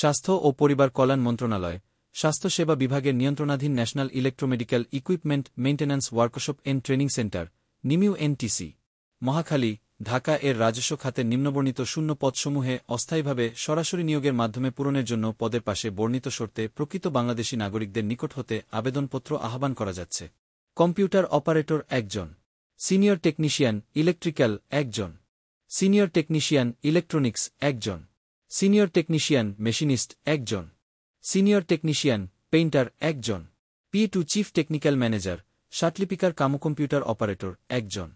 স্বাস্থ্য ও পরিবার কল্যাণ মন্ত্রণালয়, স্বাস্থ্যসেবা বিভাগের নিয়ন্ত্রণাধীন national electromedical equipment maintenance workshop and training centre, নিমিউ এনটিসি, মহাখালী, ঢাকা এর রাজস্ব খাতের নিম্নবর্ণিত শূন্য পদসমূহে অস্থায়ীভাবে সরাসরি নিয়োগের মাধ্যমে পূরণের জন্য পদের পাশে বর্ণিত শর্তে প্রকৃত বাংলাদেশী নাগরিকদের নিকট হতে আবেদনপত্র আহ্বান করা যাচ্ছে। কম্পিউটার অপারেটর 1 জন, সিনিয়র টেকনিশিয়ান ইলেকট্রিক্যাল 1 জন, সিনিয়র টেকনিশিয়ান ইলেকট্রনিক্স 1 জন, সিনিয়র টেকনিশিয়ান মেশিনিস্ট 1 জন, সিনিয়র টেকনিশিয়ান পেইন্টার 1 জন, P2 চিফ টেকনিক্যাল ম্যানেজার, ষাটলিপিকার কম্পিউটার অপারেটর 1 জন,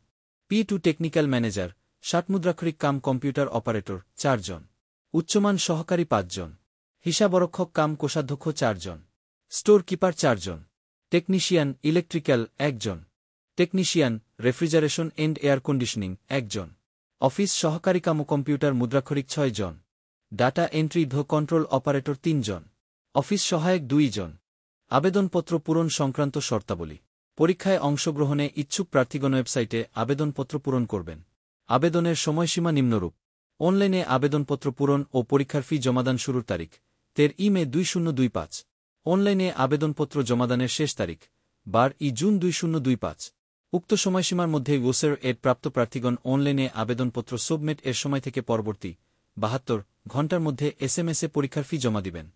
P2 টেকনিক্যাল ম্যানেজার, ষাটমুদ্রাক্ষরিক কম্পিউটার অপারেটর 4 জন, উচ্চমান সহকারী 5 জন, হিসাবরক্ষক কোষাধ্যক্ষ 4 জন, স্টোর কিপার 4 জন, টেকনিশিয়ান ইলেকট্রিক্যাল 1 জন, technician refrigeration and air conditioning 1 জন, অফিস সহকারী কম্পিউটার মুদ্রাক্ষরিক 6 জন, ডাটা এন্ট্রি কন্ট্রোল অপারেটর 3 জন, অফিস সহায়ক 2 জন। আবেদনপত্র পূরণ সংক্রান্ত শর্তাবলী। পরীক্ষায় অংশগ্রহণে ইচ্ছুক প্রার্থীগণ ওয়েবসাইটে আবেদনপত্র পূরণ করবেন। আবেদনের সময়সীমা নিম্নরূপ। অনলাইনে আবেদনপত্র পূরণ ও পরীক্ষার ফি জমাদান শুরুর তারিখ 13 মে 2025। অনলাইনে আবেদনপত্র জমাদানের শেষ তারিখ 12 জুন 2025। উক্ত সময়সীমার মধ্যে ওসের এর প্রাপ্ত প্রার্থীগণ অনলাইনে আবেদনপত্র সাবমিট এর সময় থেকে পরবর্তী 72 ঘণ্টার মধ্যে SMS-এ পরীক্ষার ফি জমা দিবেন।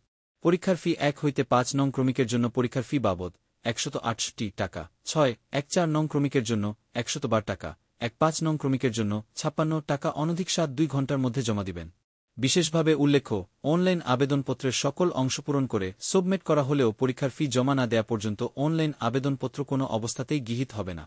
পরীক্ষার ফি 1 হইতে 5 নং ক্রমিকের জন্য পরীক্ষার ফি বাবদ 168 টাকা, 6-1-4 নং ক্রমিকের জন্য 112 টাকা, 1-5 নং ক্রমিকের জন্য 56 টাকা অনধিক 7-2 ঘণ্টার মধ্যে জমা দিবেন। বিশেষভাবে উল্লেখ্য, অনলাইন আবেদনপত্রের সকল অংশ পূরণ করে সাবমিট করা হলেও পরীক্ষার ফি জমা না দেয়া পর্যন্ত অনলাইন আবেদনপত্র কোনো অবস্থাতেই গৃহীত হবে না।